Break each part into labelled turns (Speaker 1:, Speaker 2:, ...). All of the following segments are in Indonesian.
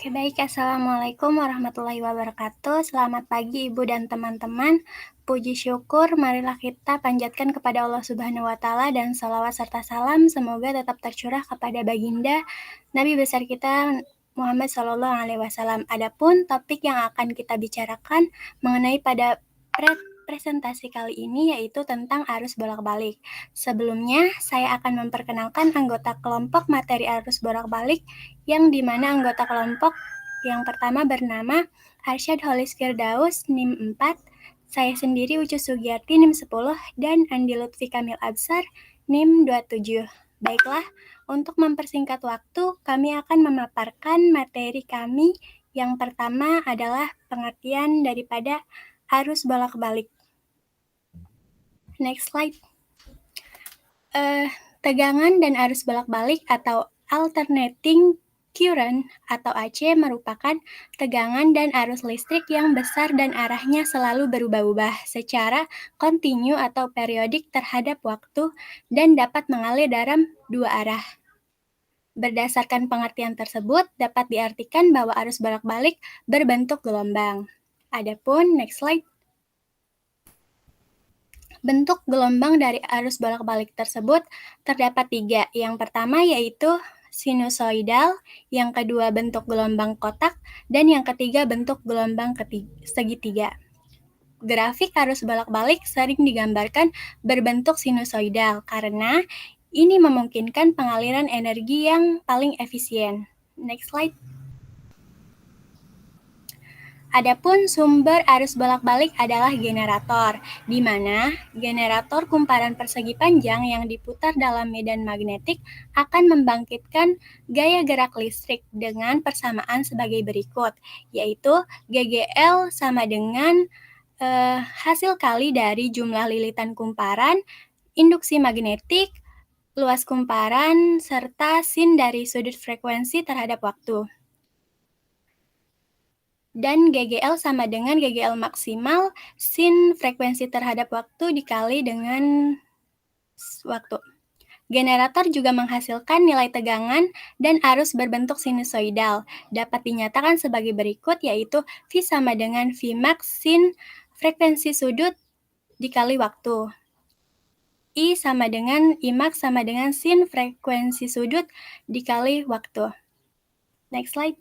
Speaker 1: Oke, baik. Assalamualaikum warahmatullahi wabarakatuh. Selamat pagi Ibu dan teman-teman. Puji syukur marilah kita panjatkan kepada Allah Subhanahu wa taala dan salawat serta salam semoga tetap tercurah kepada baginda Nabi besar kita Muhammad Shallallahu alaihi wasallam. Adapun topik yang akan kita bicarakan mengenai pada presentasi kali ini yaitu tentang arus bolak-balik. Sebelumnya, saya akan memperkenalkan anggota kelompok materi arus bolak-balik yang dimana anggota kelompok yang pertama bernama Arsyad Holis Firdaus, NIM 4, saya sendiri Ucu Sugiyarti, NIM 10, dan Andi Lutfi Kamil Absar, NIM 27. Baiklah, untuk mempersingkat waktu, kami akan memaparkan materi kami. Yang pertama adalah pengertian daripada arus bolak-balik. Next slide. Tegangan dan arus bolak-balik atau alternating current atau AC merupakan tegangan dan arus listrik yang besar dan arahnya selalu berubah-ubah secara kontinu atau periodik terhadap waktu dan dapat mengalir dalam dua arah. Berdasarkan pengertian tersebut, dapat diartikan bahwa arus bolak-balik berbentuk gelombang. Adapun, next slide. Bentuk gelombang dari arus bolak-balik tersebut terdapat 3. Yang pertama yaitu sinusoidal, yang kedua bentuk gelombang kotak, dan yang ketiga bentuk gelombang segitiga. Grafik arus bolak-balik sering digambarkan berbentuk sinusoidal karena ini memungkinkan pengaliran energi yang paling efisien. Next slide. Adapun sumber arus bolak-balik adalah generator, di mana generator kumparan persegi panjang yang diputar dalam medan magnetik akan membangkitkan gaya gerak listrik dengan persamaan sebagai berikut, yaitu GGL sama dengan hasil kali dari jumlah lilitan kumparan, induksi magnetik, luas kumparan, serta sin dari sudut frekuensi terhadap waktu. Dan GGL sama dengan GGL maksimal sin frekuensi terhadap waktu dikali dengan waktu. Generator juga menghasilkan nilai tegangan dan arus berbentuk sinusoidal. Dapat dinyatakan sebagai berikut, yaitu V sama dengan V max sin frekuensi sudut dikali waktu. I sama dengan I max sama dengan sin frekuensi sudut dikali waktu. Next slide.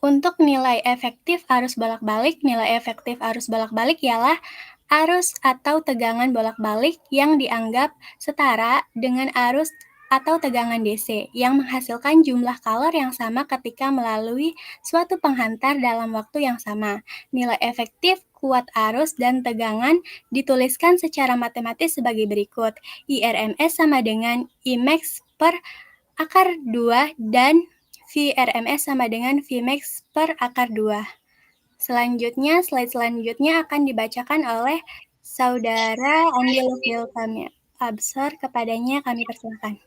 Speaker 1: Untuk nilai efektif arus bolak-balik ialah arus atau tegangan bolak-balik yang dianggap setara dengan arus atau tegangan DC yang menghasilkan jumlah kalor yang sama ketika melalui suatu penghantar dalam waktu yang sama. Nilai efektif kuat arus dan tegangan dituliskan secara matematis sebagai berikut. IRMS sama dengan Imax per akar 2 dan VRMS sama dengan Vmax per akar 2. Selanjutnya, slide selanjutnya akan dibacakan oleh Saudara Andi Lutfi Kamil Absar. Kepadanya kami persilakan.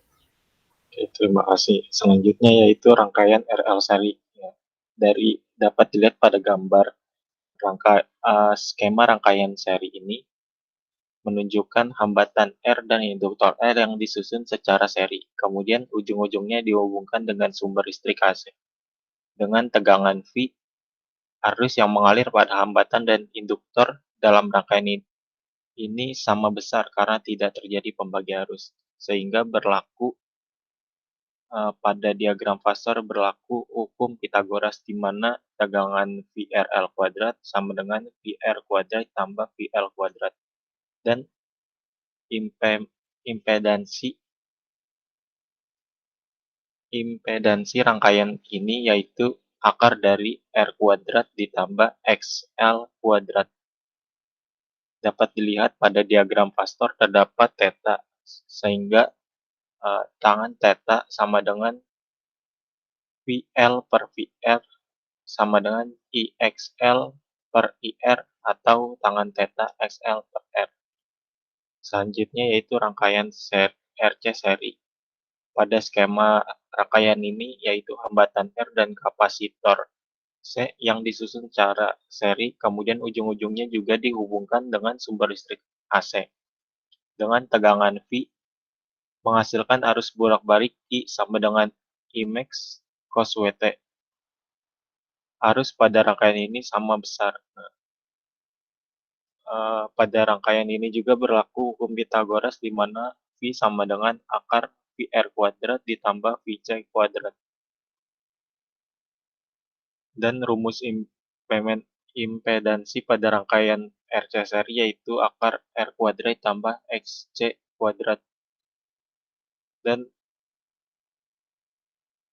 Speaker 2: Oke, terima kasih. Selanjutnya yaitu rangkaian RL seri. Ya. Dapat dilihat pada gambar skema rangkaian seri ini menunjukkan hambatan R dan induktor R yang disusun secara seri. Kemudian ujung-ujungnya dihubungkan dengan sumber listrik AC. Dengan tegangan V, arus yang mengalir pada hambatan dan induktor dalam rangkaian ini sama besar karena tidak terjadi pembagi arus. Sehingga pada diagram fasor berlaku hukum Pitagoras di mana tegangan VRL kuadrat sama dengan VR kuadrat tambah VL kuadrat. Dan impedansi rangkaian ini yaitu akar dari R kuadrat ditambah XL kuadrat. Dapat dilihat pada diagram fastor terdapat theta, sehingga tangan theta sama dengan VL per VR sama dengan IXL per IR atau tangan theta XL per R. Selanjutnya yaitu rangkaian RC seri. Pada skema rangkaian ini yaitu hambatan R dan kapasitor C yang disusun secara seri, kemudian ujung-ujungnya juga dihubungkan dengan sumber listrik AC. Dengan tegangan V menghasilkan arus bolak-balik I sama dengan Imax cos WT. Arus pada rangkaian ini sama besar. Pada rangkaian ini juga berlaku hukum Pythagoras di mana V sama dengan akar VR kuadrat ditambah VC kuadrat. Dan rumus impedansi pada rangkaian RC seri yaitu akar R kuadrat tambah XC kuadrat. Dan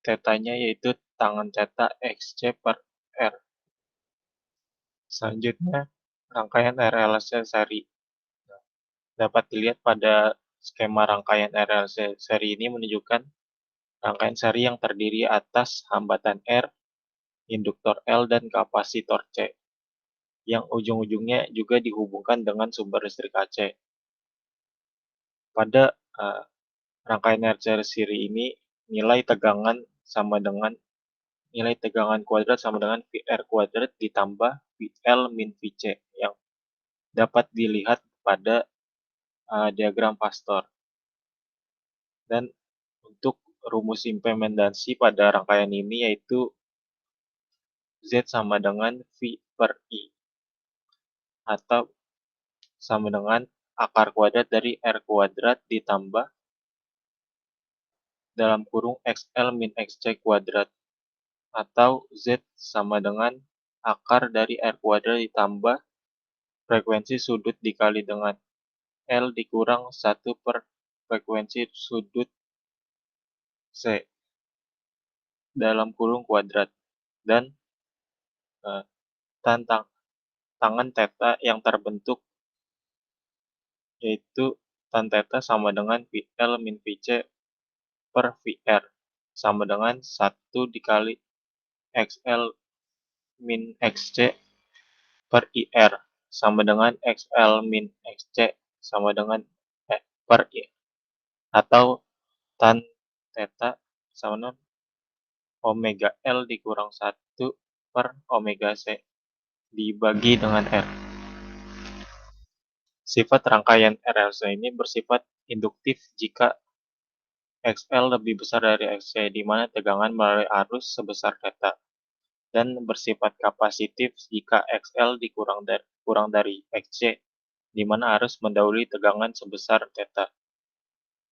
Speaker 2: tetanya yaitu tangan theta XC per R. Selanjutnya, rangkaian RLC seri. Dapat dilihat pada skema rangkaian RLC seri ini menunjukkan rangkaian seri yang terdiri atas hambatan R, induktor L, dan kapasitor C, yang ujung-ujungnya juga dihubungkan dengan sumber listrik AC. Pada rangkaian RLC seri ini, nilai tegangan kuadrat sama dengan VR kuadrat ditambah VL min VC, yang dapat dilihat pada diagram Pastor. Dan untuk rumus implementasi pada rangkaian ini yaitu Z sama dengan V per I, atau sama dengan akar kuadrat dari R kuadrat ditambah dalam kurung XL min XC kuadrat, atau Z sama dengan akar dari R kuadrat ditambah frekuensi sudut dikali dengan L dikurang 1 per frekuensi sudut C dalam kurung kuadrat. Dan tangan theta yang terbentuk yaitu tan theta sama dengan VL min VC per VR sama dengan 1 dikali XL min XC per IR sama dengan XL min XC sama dengan per I, atau tan theta sama dengan omega L dikurang 1 per omega C dibagi dengan R. Sifat rangkaian RLC ini bersifat induktif jika XL lebih besar dari XC, di mana tegangan melalui arus sebesar theta, dan bersifat kapasitif jika XL kurang dari XC, di mana arus mendahului tegangan sebesar theta,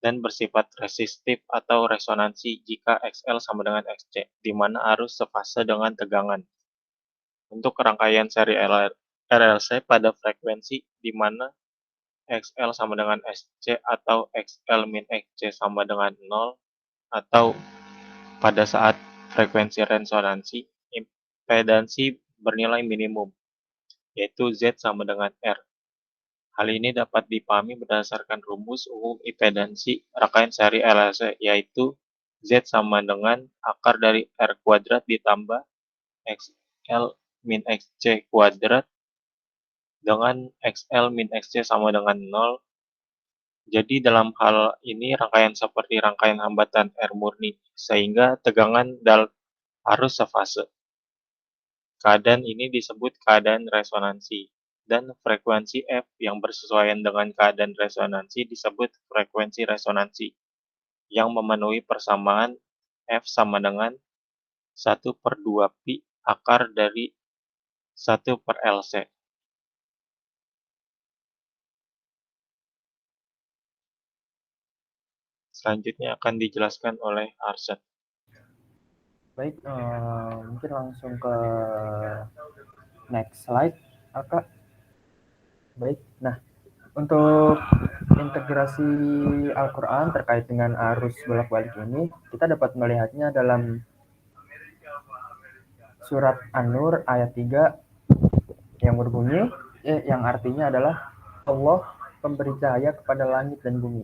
Speaker 2: dan bersifat resistif atau resonansi jika XL sama dengan XC, di mana arus sefase dengan tegangan. Untuk rangkaian seri RLC pada frekuensi di mana XL sama dengan SC atau XL min XC sama dengan 0, atau pada saat frekuensi resonansi, impedansi bernilai minimum, yaitu Z sama dengan R. Hal ini dapat dipahami berdasarkan rumus umum impedansi rangkaian seri RLC, yaitu Z sama dengan akar dari R kuadrat ditambah XL min XC kuadrat dengan XL min XC sama dengan 0. Jadi dalam hal ini rangkaian seperti rangkaian hambatan R murni, sehingga tegangan harus sefase. Keadaan ini disebut keadaan resonansi, dan frekuensi F yang bersesuaian dengan keadaan resonansi disebut frekuensi resonansi, yang memenuhi persamaan F sama dengan 1 per 2 pi akar dari 1 per LC. Selanjutnya akan dijelaskan oleh Arsyad.
Speaker 3: Baik, mungkin langsung ke next slide, Kak. Baik, nah untuk integrasi Al-Quran terkait dengan arus bolak-balik ini, kita dapat melihatnya dalam surat An-Nur ayat 3 yang berbunyi, yang artinya adalah Allah pemberi cahaya kepada langit dan bumi.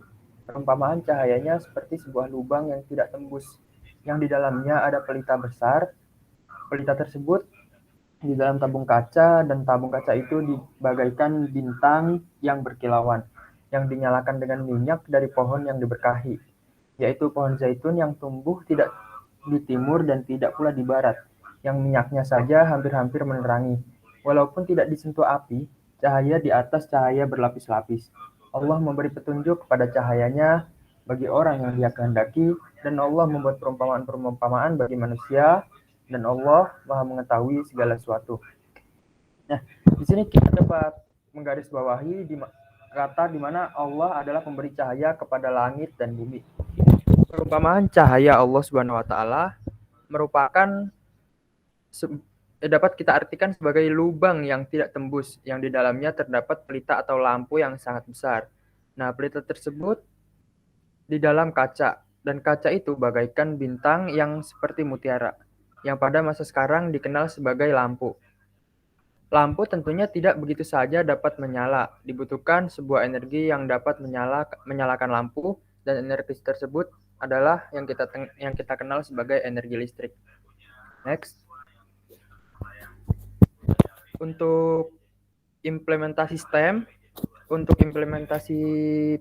Speaker 3: Perumpamaan cahayanya seperti sebuah lubang yang tidak tembus, yang di dalamnya ada pelita besar. Pelita tersebut di dalam tabung kaca, dan tabung kaca itu dibagaikan bintang yang berkilauan, yang dinyalakan dengan minyak dari pohon yang diberkahi, yaitu pohon zaitun yang tumbuh tidak di timur dan tidak pula di barat, yang minyaknya saja hampir-hampir menerangi. Walaupun tidak disentuh api, cahaya di atas cahaya berlapis-lapis. Allah memberi petunjuk kepada cahayanya bagi orang yang Dia kehendaki, dan Allah membuat perumpamaan-perumpamaan bagi manusia, dan Allah Maha mengetahui segala sesuatu. Nah, di sini kita dapat menggarisbawahi kata di mana Allah adalah pemberi cahaya kepada langit dan bumi. Perumpamaan cahaya Allah Subhanahu wa taala merupakan dapat kita artikan sebagai lubang yang tidak tembus, yang di dalamnya terdapat pelita atau lampu yang sangat besar. Nah, pelita tersebut di dalam kaca, dan kaca itu bagaikan bintang yang seperti mutiara, yang pada masa sekarang dikenal sebagai lampu. Lampu tentunya tidak begitu saja dapat menyala, dibutuhkan sebuah energi yang dapat menyalakan lampu, dan energi tersebut adalah yang kita kenal sebagai energi listrik. Next. Untuk implementasi STEM, untuk implementasi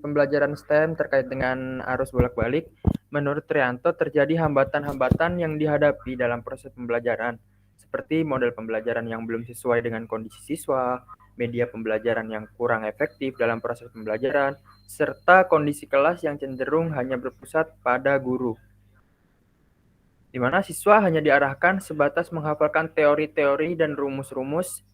Speaker 3: pembelajaran STEM terkait dengan arus bolak-balik, menurut Trianto terjadi hambatan-hambatan yang dihadapi dalam proses pembelajaran, seperti model pembelajaran yang belum sesuai dengan kondisi siswa, media pembelajaran yang kurang efektif dalam proses pembelajaran, serta kondisi kelas yang cenderung hanya berpusat pada guru, di mana siswa hanya diarahkan sebatas menghafalkan teori-teori dan rumus-rumus,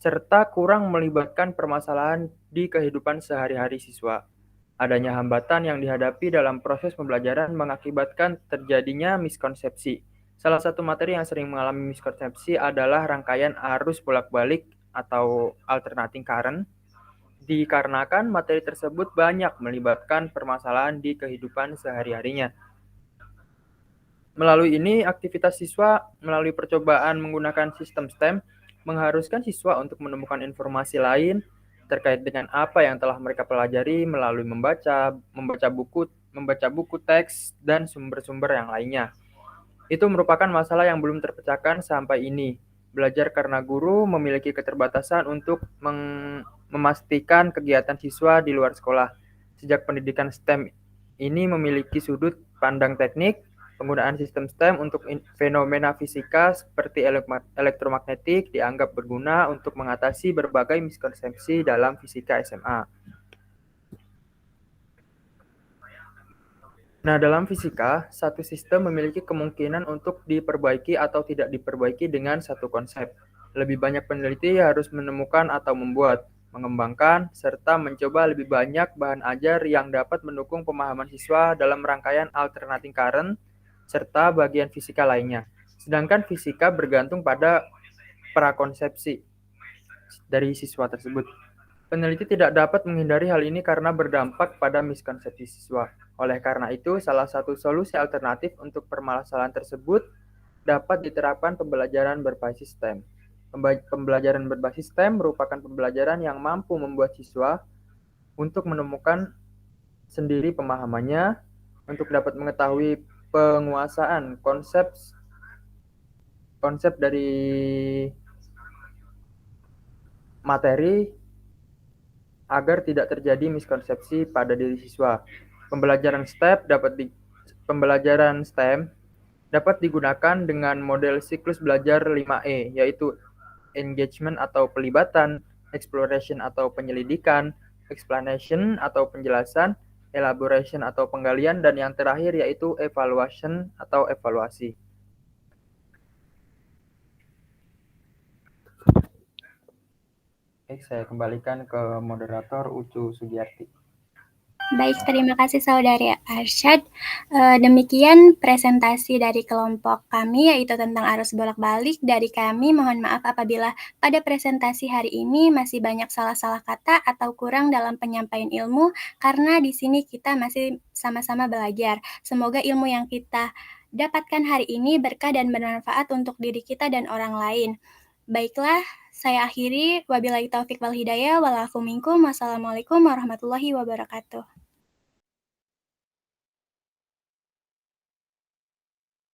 Speaker 3: serta kurang melibatkan permasalahan di kehidupan sehari-hari siswa. Adanya hambatan yang dihadapi dalam proses pembelajaran mengakibatkan terjadinya miskonsepsi. Salah satu materi yang sering mengalami miskonsepsi adalah rangkaian arus bolak-balik atau alternating current, dikarenakan materi tersebut banyak melibatkan permasalahan di kehidupan sehari-harinya. Melalui ini, aktivitas siswa melalui percobaan menggunakan sistem STEM mengharuskan siswa untuk menemukan informasi lain terkait dengan apa yang telah mereka pelajari melalui membaca buku teks, dan sumber-sumber yang lainnya. Itu merupakan masalah yang belum terpecahkan sampai ini. Belajar karena guru memiliki keterbatasan untuk memastikan kegiatan siswa di luar sekolah. Sejak pendidikan STEM ini memiliki sudut pandang teknik, penggunaan sistem STEM untuk fenomena fisika seperti elektromagnetik dianggap berguna untuk mengatasi berbagai miskonsepsi dalam fisika SMA. Nah, dalam fisika, satu sistem memiliki kemungkinan untuk diperbaiki atau tidak diperbaiki dengan satu konsep. Lebih banyak peneliti harus menemukan atau membuat, mengembangkan, serta mencoba lebih banyak bahan ajar yang dapat mendukung pemahaman siswa dalam rangkaian alternating current, serta bagian fisika lainnya. Sedangkan fisika bergantung pada prakonsepsi dari siswa tersebut. Peneliti tidak dapat menghindari hal ini karena berdampak pada miskonsepsi siswa. Oleh karena itu, salah satu solusi alternatif untuk permasalahan tersebut dapat diterapkan pembelajaran berbasis STEM. Pembelajaran berbasis STEM merupakan pembelajaran yang mampu membuat siswa untuk menemukan sendiri pemahamannya, untuk dapat mengetahui penguasaan konsep dari materi agar tidak terjadi miskonsepsi pada diri siswa. Pembelajaran STEM dapat digunakan dengan model siklus belajar 5E, yaitu engagement atau pelibatan, exploration atau penyelidikan, explanation atau penjelasan, elaboration atau penggalian, dan yang terakhir yaitu evaluation atau evaluasi. Baik, saya kembalikan ke moderator Ucu Sugiyarti.
Speaker 1: Baik, terima kasih Saudari Arsyad. Demikian presentasi dari kelompok kami, yaitu tentang arus bolak-balik. Dari kami, mohon maaf apabila pada presentasi hari ini masih banyak salah-salah kata atau kurang dalam penyampaian ilmu, karena di sini kita masih sama-sama belajar. Semoga ilmu yang kita dapatkan hari ini berkah dan bermanfaat untuk diri kita dan orang lain. Baiklah, saya akhiri. Wabillahi taufik wal hidayah. Walafu minkum. Wassalamualaikum warahmatullahi wabarakatuh.